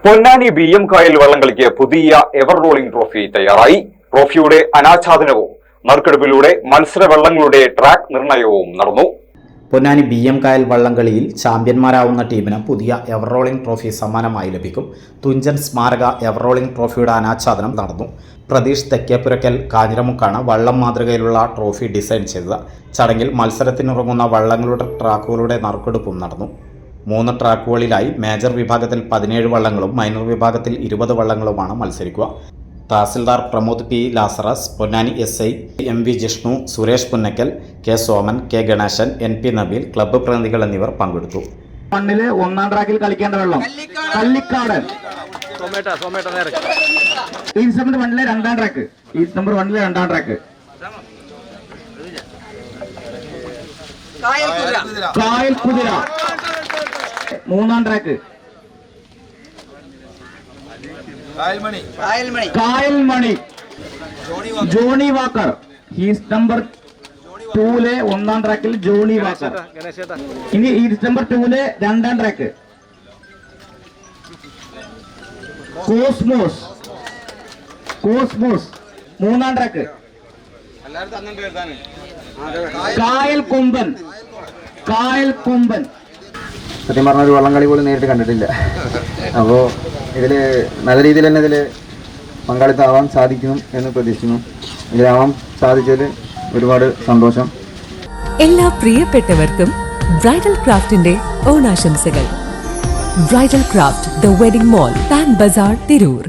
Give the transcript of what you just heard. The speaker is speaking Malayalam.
പൊന്നാനി BM കായൽ വള്ളംകളിക്ക് പുതിയ എവർ റോളിംഗ് ട്രോഫി തയ്യാറായി. ട്രോഫിയുടെ അനാച്ഛാദനവും നറുക്കെടുപ്പിലൂടെ മത്സര വള്ളങ്ങളുടെ ട്രാക്ക് നിർണയവും നടന്നു. പൊന്നാനി BM കായൽ വള്ളംകളിയിൽ ചാമ്പ്യന്മാരാവുന്ന ടീമിന് പുതിയ എവർ റോളിംഗ് ട്രോഫി സമ്മാനമായി ലഭിക്കും. തുഞ്ചൻ സ്മാരക എവർ റോളിംഗ് ട്രോഫിയുടെ അനാച്ഛാദനം നടന്നു. പ്രതീഷ് തെക്കേപ്പുരക്കൽ കാഞ്ഞിരമുക്കാണ് വള്ളം മാതൃകയിലുള്ള ട്രോഫി ഡിസൈൻ ചെയ്തത്. ചടങ്ങിൽ മത്സരത്തിനിറങ്ങുന്ന വള്ളങ്ങളുടെ ട്രാക്കുകളുടെ നറുക്കെടുപ്പും നടന്നു. 3 ട്രാക്കുകളിലായി മേജർ വിഭാഗത്തിൽ 17 വള്ളങ്ങളും മൈനർ വിഭാഗത്തിൽ 20 വള്ളങ്ങളുമാണ് മത്സരിക്കുക. തഹസിൽദാർ Pramod P. Lazarus, Ponnani SI MV Jishnu, Suresh Punnakkal, K. Soman, K. Ganesan, NP Nabeel, club പ്രതിനിധികൾ എന്നിവർ പങ്കെടുത്തു. മണ്ണില് 1ാം ട്രാക്കിൽ കളിക്കേണ്ട വെള്ളം കല്ലിക്കാടൻ. ഈസ്റ്റ് നമ്പർ 1-ലെ 2ാം ട്രാക്ക്. ഈസ്റ്റ് നമ്പർ 1-ലെ 2ാം ട്രാക്ക് കായൽ കുതിര. 3ാം track Kayalmani Johnnie Walker. East number 2-ലെ 1ാം ട്രാക്കിൽ ജോണി വാക്കർ. ഇനി ഈസ്റ്റ് നമ്പർ 2-ലെ 2ാം ട്രാക്ക് കോസ്മോസ്. 3ാം ട്രാക്ക് കായൽ കൊമ്പൻ. സത്യം പറഞ്ഞ ഒരു വള്ളംകളി പോലും നേരിട്ട് കണ്ടിട്ടില്ല. അപ്പോൾ ഇതിൽ നല്ല രീതിയിൽ തന്നെ ഇതിൽ പങ്കാളിത്തമാവാൻ സാധിക്കും എന്ന് പ്രതീക്ഷിക്കുന്നു. ഇതിലാവാൻ സാധിച്ചതിൽ ഒരുപാട് സന്തോഷം. എല്ലാ പ്രിയപ്പെട്ടവർക്കും ബ്രൈഡൽ ക്രാഫ്റ്റിന്റെ ഓണാശംസകൾ. Bridal craft the wedding mall, Pan Bazaar, Tirur.